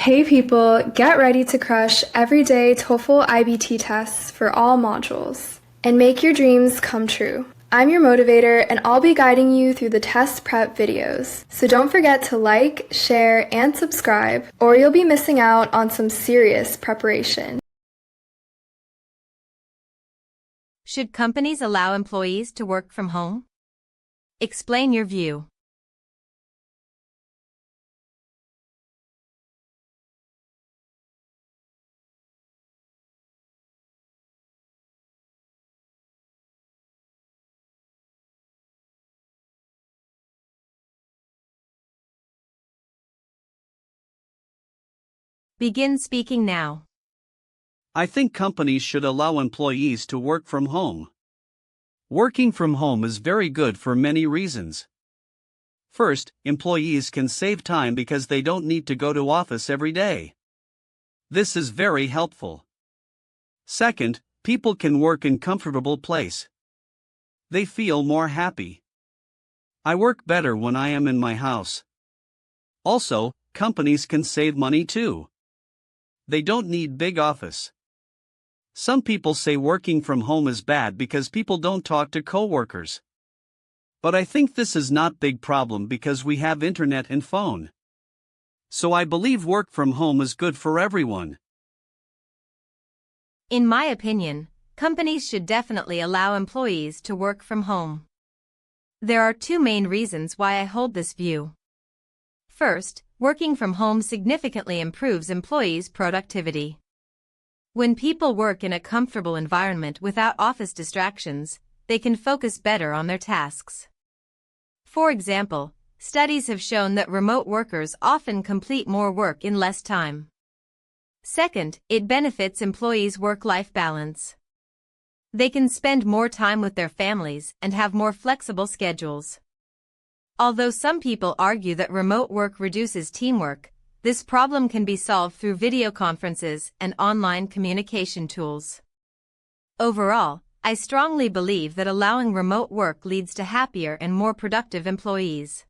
Hey people, get ready to crush everyday TOEFL IBT tests for all modules and make your dreams come true. I'm your motivator and I'll be guiding you through the test prep videos. So don't forget to like, share, and subscribe or you'll be missing out on some serious preparation. Should companies allow employees to work from home? Explain your view. Begin speaking now. I think companies should allow employees to work from home. Working from home is very good for many reasons. First, employees can save time because they don't need to go to office every day. This is very helpful. Second, people can work in comfortable place. They feel more happy. I work better when I am in my house. Also, companies can save money too. They don't need big office. Some people say working from home is bad because people don't talk to coworkers. But I think this is not big problem because we have internet and phone. So I believe work from home is good for everyone. In my opinion, companies should definitely allow employees to work from home. There are two main reasons why I hold this view. First, working from home significantly improves employees' productivity. When people work in a comfortable environment without office distractions, they can focus better on their tasks. For example, studies have shown that remote workers often complete more work in less time. Second, it benefits employees' work-life balance. They can spend more time with their families and have more flexible schedules. Although some people argue that remote work reduces teamwork, this problem can be solved through video conferences and online communication tools. Overall, I strongly believe that allowing remote work leads to happier and more productive employees.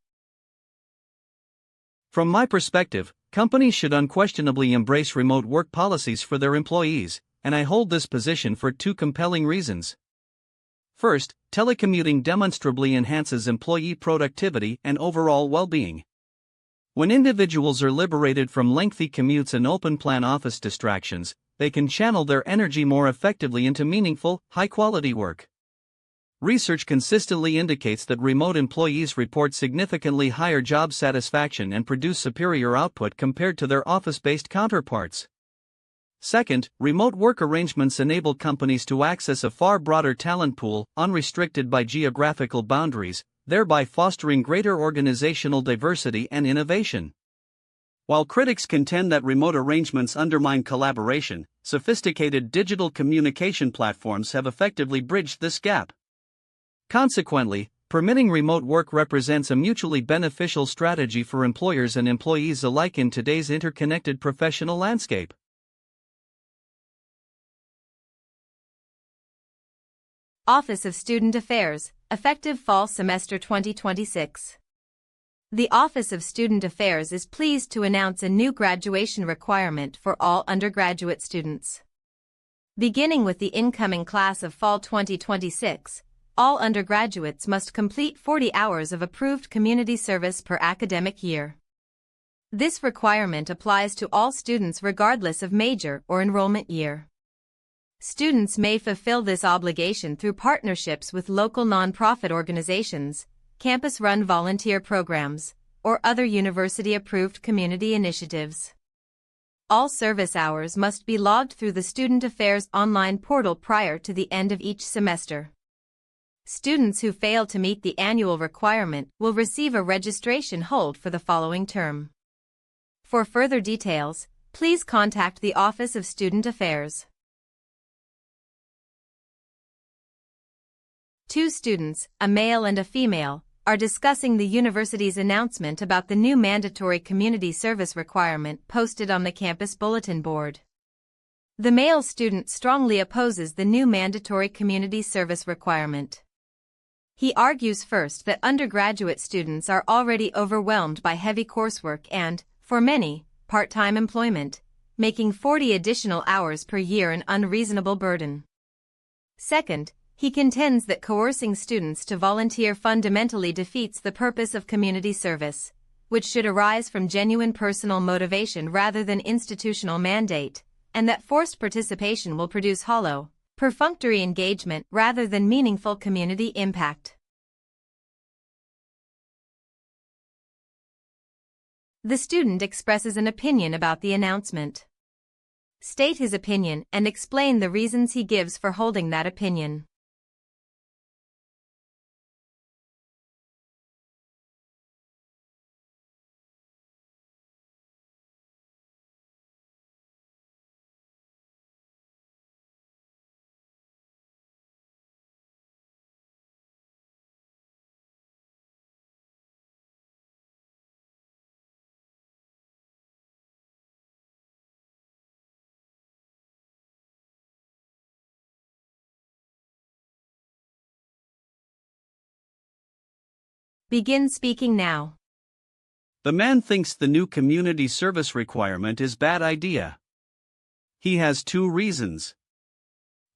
From my perspective, companies should unquestionably embrace remote work policies for their employees, and I hold this position for two compelling reasons. First, telecommuting demonstrably enhances employee productivity and overall well-being. When individuals are liberated from lengthy commutes and open-plan office distractions, they can channel their energy more effectively into meaningful, high-quality work. Research consistently indicates that remote employees report significantly higher job satisfaction and produce superior output compared to their office-based counterparts. Second, remote work arrangements enable companies to access a far broader talent pool, unrestricted by geographical boundaries, thereby fostering greater organizational diversity and innovation. While critics contend that remote arrangements undermine collaboration, sophisticated digital communication platforms have effectively bridged this gap. Consequently, permitting remote work represents a mutually beneficial strategy for employers and employees alike in today's interconnected professional landscape. Office of Student Affairs, effective Fall Semester 2026. The Office of Student Affairs is pleased to announce a new graduation requirement for all undergraduate students. Beginning with the incoming class of Fall 2026, all undergraduates must complete 40 hours of approved community service per academic year. This requirement applies to all students regardless of major or enrollment year. Students may fulfill this obligation through partnerships with local nonprofit organizations, campus-run volunteer programs, or other university-approved community initiatives. All service hours must be logged through the Student Affairs online portal prior to the end of each semester. Students who fail to meet the annual requirement will receive a registration hold for the following term. For further details, please contact the Office of Student Affairs. Two students, a male and a female, are discussing the university's announcement about the new mandatory community service requirement posted on the campus bulletin board. The male student strongly opposes the new mandatory community service requirement. He argues first that undergraduate students are already overwhelmed by heavy coursework and, for many, part-time employment, making 40 additional hours per year an unreasonable burden. Second, he contends that coercing students to volunteer fundamentally defeats the purpose of community service, which should arise from genuine personal motivation rather than institutional mandate, and that forced participation will produce hollow, perfunctory engagement rather than meaningful community impact. The student expresses an opinion about the announcement. State his opinion and explain the reasons he gives for holding that opinion. Begin speaking now. The man thinks the new community service requirement is bad idea. He has two reasons.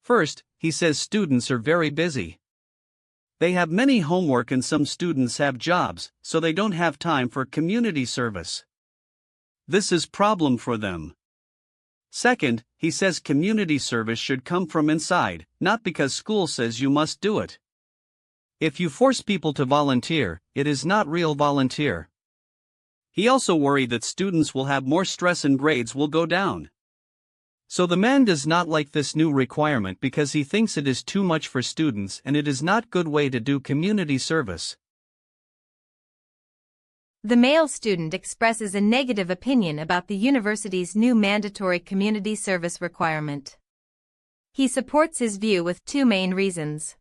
First, he says students are very busy. They have many homework and some students have jobs, so they don't have time for community service. This is problem for them. Second, he says community service should come from inside, not because school says you must do it. If you force people to volunteer, it is not real volunteer. He also worried that students will have more stress and grades will go down. So the man does not like this new requirement because he thinks it is too much for students and it is not good way to do community service. The male student expresses a negative opinion about the university's new mandatory community service requirement. He supports his view with two main reasons.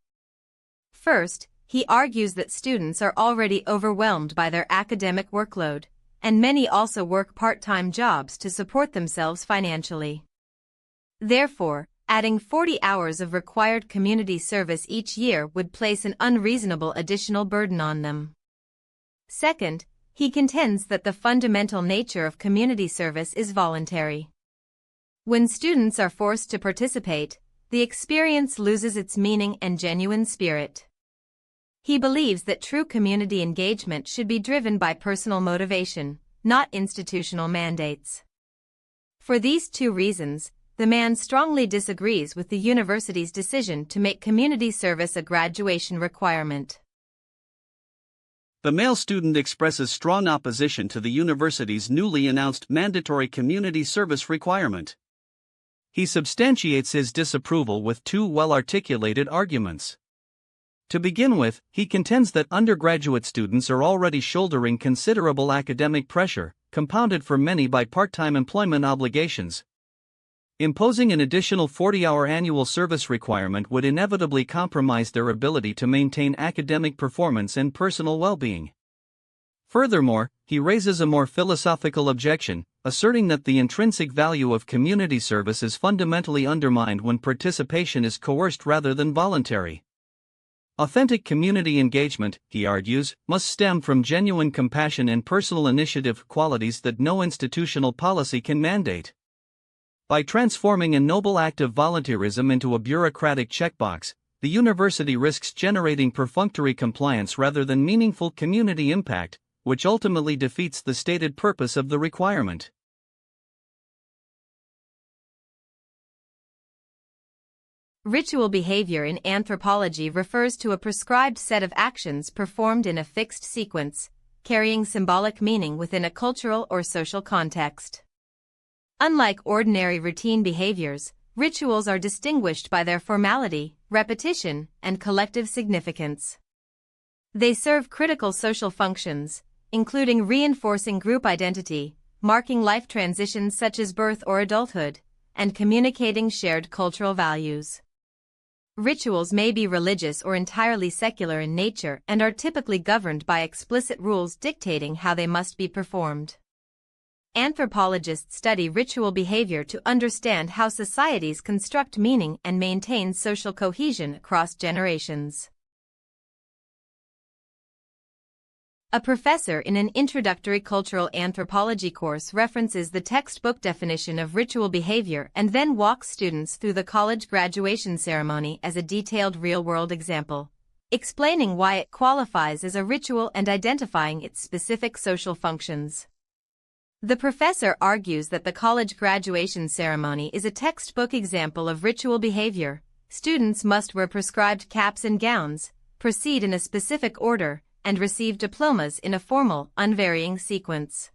First, he argues that students are already overwhelmed by their academic workload, and many also work part-time jobs to support themselves financially. Therefore, adding 40 hours of required community service each year would place an unreasonable additional burden on them. Second, he contends that the fundamental nature of community service is voluntary. When students are forced to participate, the experience loses its meaning and genuine spirit. He believes that true community engagement should be driven by personal motivation, not institutional mandates. For these two reasons, the man strongly disagrees with the university's decision to make community service a graduation requirement. The male student expresses strong opposition to the university's newly announced mandatory community service requirement. He substantiates his disapproval with two well-articulated arguments. To begin with, he contends that undergraduate students are already shouldering considerable academic pressure, compounded for many by part-time employment obligations. Imposing an additional 40-hour annual service requirement would inevitably compromise their ability to maintain academic performance and personal well-being. Furthermore, he raises a more philosophical objection, asserting that the intrinsic value of community service is fundamentally undermined when participation is coerced rather than voluntary. Authentic community engagement, he argues, must stem from genuine compassion and personal initiative, qualities that no institutional policy can mandate. By transforming a noble act of volunteerism into a bureaucratic checkbox, the university risks generating perfunctory compliance rather than meaningful community impact, which ultimately defeats the stated purpose of the requirement. Ritual behavior in anthropology refers to a prescribed set of actions performed in a fixed sequence, carrying symbolic meaning within a cultural or social context. Unlike ordinary routine behaviors, rituals are distinguished by their formality, repetition, and collective significance. They serve critical social functions, including reinforcing group identity, marking life transitions such as birth or adulthood, and communicating shared cultural values. Rituals may be religious or entirely secular in nature and are typically governed by explicit rules dictating how they must be performed. Anthropologists study ritual behavior to understand how societies construct meaning and maintain social cohesion across generations. A professor in an introductory cultural anthropology course references the textbook definition of ritual behavior and then walks students through the college graduation ceremony as a detailed real-world example, explaining why it qualifies as a ritual and identifying its specific social functions. The professor argues that the college graduation ceremony is a textbook example of ritual behavior. Students must wear prescribed caps and gowns, proceed in a specific order, and receive diplomas in a formal, unvarying sequence.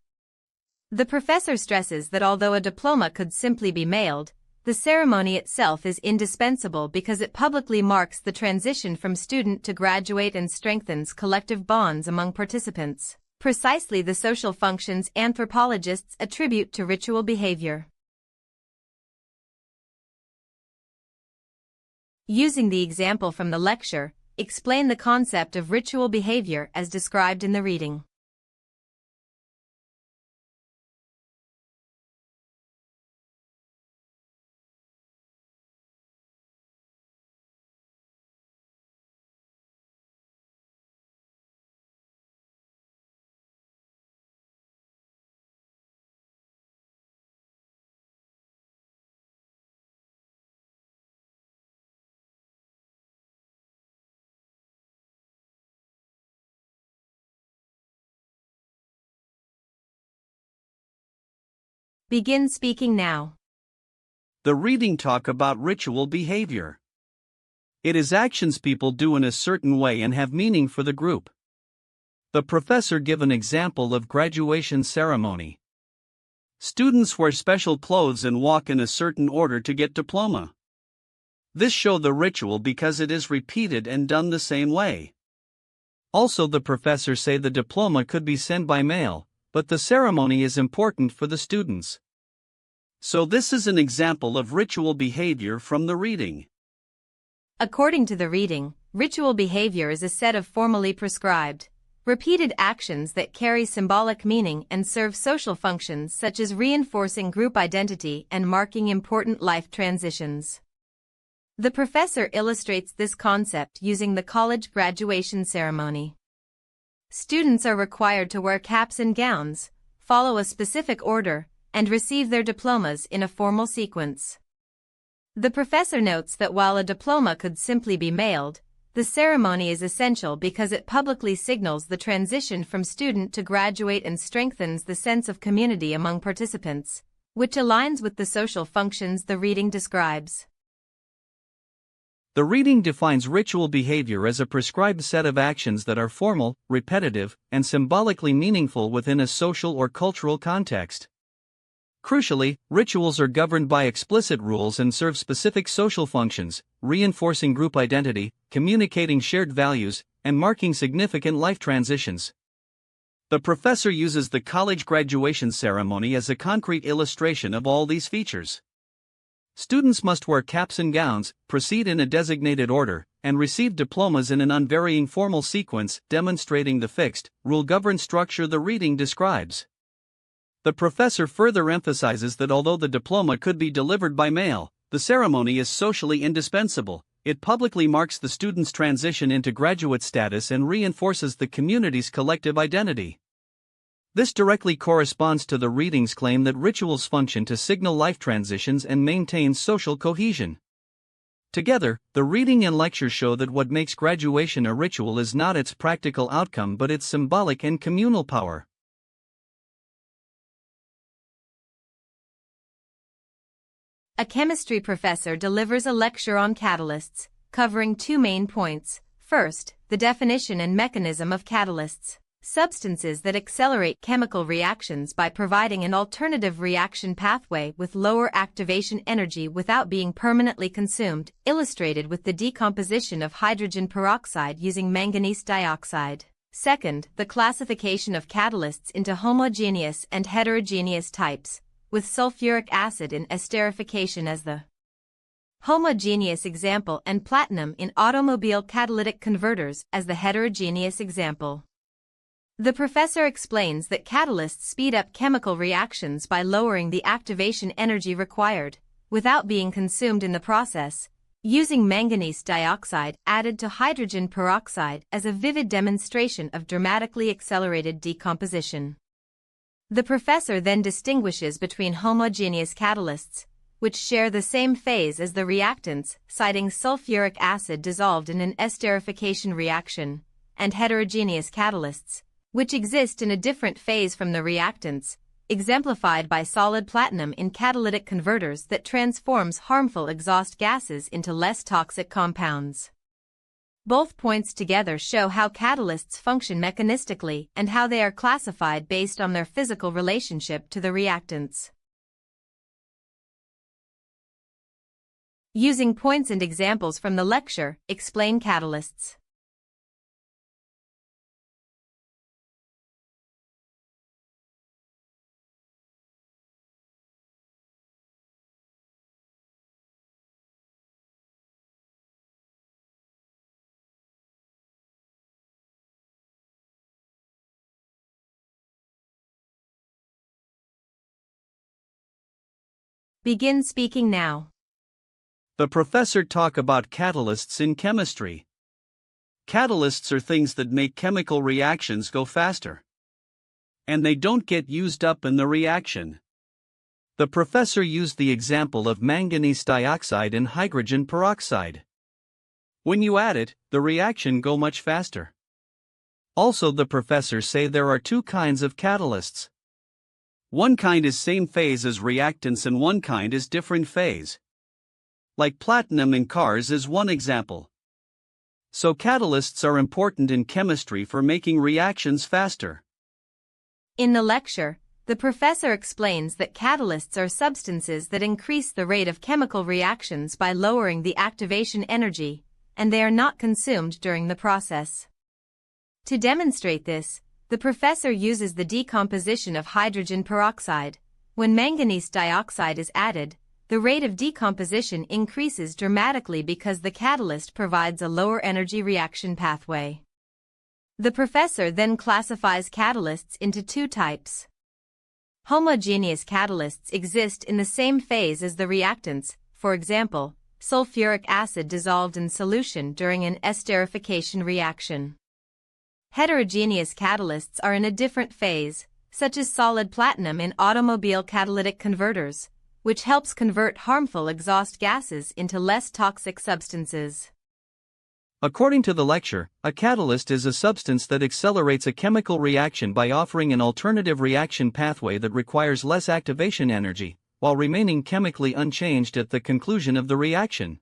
The professor stresses that although a diploma could simply be mailed, the ceremony itself is indispensable because it publicly marks the transition from student to graduate and strengthens collective bonds among participants, precisely the social functions anthropologists attribute to ritual behavior. Using the example from the lecture, explain the concept of ritual behavior as described in the reading. Begin speaking now. The reading talk about ritual behavior. It is actions people do in a certain way and have meaning for the group. The professor give an example of graduation ceremony. Students wear special clothes and walk in a certain order to get diploma. This show the ritual because it is repeated and done the same way. Also the professor say the diploma could be sent by mail, but the ceremony is important for the students. So this is an example of ritual behavior from the reading. According to the reading, ritual behavior is a set of formally prescribed, repeated actions that carry symbolic meaning and serve social functions such as reinforcing group identity and marking important life transitions. The professor illustrates this concept using the college graduation ceremony. Students are required to wear caps and gowns, follow a specific order, and receive their diplomas in a formal sequence. The professor notes that while a diploma could simply be mailed, the ceremony is essential because it publicly signals the transition from student to graduate and strengthens the sense of community among participants, which aligns with the social functions the reading describes. The reading defines ritual behavior as a prescribed set of actions that are formal, repetitive, and symbolically meaningful within a social or cultural context. Crucially, rituals are governed by explicit rules and serve specific social functions, reinforcing group identity, communicating shared values, and marking significant life transitions. The professor uses the college graduation ceremony as a concrete illustration of all these features. Students must wear caps and gowns, proceed in a designated order, and receive diplomas in an unvarying formal sequence, demonstrating the fixed, rule-governed structure the reading describes. The professor further emphasizes that although the diploma could be delivered by mail, the ceremony is socially indispensable. It publicly marks the student's transition into graduate status and reinforces the community's collective identity. This directly corresponds to the reading's claim that rituals function to signal life transitions and maintain social cohesion. Together, the reading and lecture show that what makes graduation a ritual is not its practical outcome but its symbolic and communal power. A chemistry professor delivers a lecture on catalysts, covering two main points. First, the definition and mechanism of catalysts. Substances that accelerate chemical reactions by providing an alternative reaction pathway with lower activation energy without being permanently consumed, illustrated with the decomposition of hydrogen peroxide using manganese dioxide. Second, the classification of catalysts into homogeneous and heterogeneous types, with sulfuric acid in esterification as the homogeneous example and platinum in automobile catalytic converters as the heterogeneous example. The professor explains that catalysts speed up chemical reactions by lowering the activation energy required, without being consumed in the process, using manganese dioxide added to hydrogen peroxide as a vivid demonstration of dramatically accelerated decomposition. The professor then distinguishes between homogeneous catalysts, which share the same phase as the reactants, citing sulfuric acid dissolved in an esterification reaction, and heterogeneous catalysts, which exist in a different phase from the reactants, exemplified by solid platinum in catalytic converters that transforms harmful exhaust gases into less toxic compounds. Both points together show how catalysts function mechanistically and how they are classified based on their physical relationship to the reactants. Using points and examples from the lecture, explain catalysts. Begin speaking now. The professor talk about catalysts in chemistry. Catalysts are things that make chemical reactions go faster. And they don't get used up in the reaction. The professor used the example of manganese dioxide and hydrogen peroxide. When you add it, the reaction go much faster. Also, the professor say there are two kinds of catalysts. One kind is same phase as reactants and one kind is different phase. Like platinum in cars is one example. So catalysts are important in chemistry for making reactions faster. In the lecture, the professor explains that catalysts are substances that increase the rate of chemical reactions by lowering the activation energy, and they are not consumed during the process. To demonstrate this, the professor uses the decomposition of hydrogen peroxide. When manganese dioxide is added, the rate of decomposition increases dramatically because the catalyst provides a lower energy reaction pathway. The professor then classifies catalysts into two types. Homogeneous catalysts exist in the same phase as the reactants, for example, sulfuric acid dissolved in solution during an esterification reaction. Heterogeneous catalysts are in a different phase, such as solid platinum in automobile catalytic converters, which helps convert harmful exhaust gases into less toxic substances. According to the lecture, a catalyst is a substance that accelerates a chemical reaction by offering an alternative reaction pathway that requires less activation energy, while remaining chemically unchanged at the conclusion of the reaction.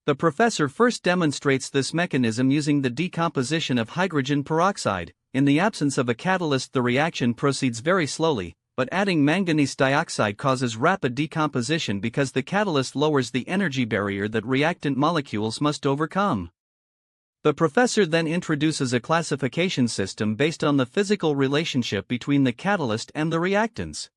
The professor first demonstrates this mechanism using the decomposition of hydrogen peroxide. In the absence of a catalyst, the reaction proceeds very slowly, but adding manganese dioxide causes rapid decomposition because the catalyst lowers the energy barrier that reactant molecules must overcome. The professor then introduces a classification system based on the physical relationship between the catalyst and the reactants.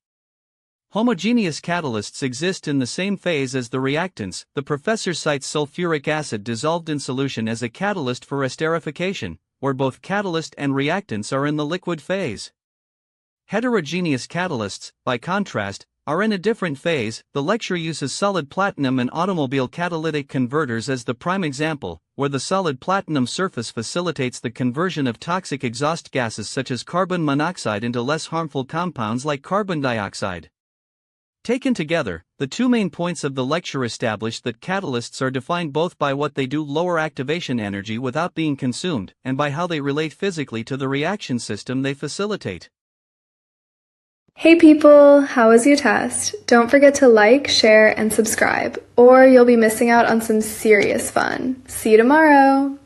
Homogeneous catalysts exist in the same phase as the reactants. The professor cites sulfuric acid dissolved in solution as a catalyst for esterification, where both catalyst and reactants are in the liquid phase. Heterogeneous catalysts, by contrast, are in a different phase. The lecture uses solid platinum and automobile catalytic converters as the prime example, where the solid platinum surface facilitates the conversion of toxic exhaust gases such as carbon monoxide into less harmful compounds like carbon dioxide. Taken together, the two main points of the lecture establish that catalysts are defined both by what they do, lower activation energy without being consumed, and by how they relate physically to the reaction system they facilitate. Hey people, how was your test? Don't forget to like, share, and subscribe, or you'll be missing out on some serious fun. See you tomorrow!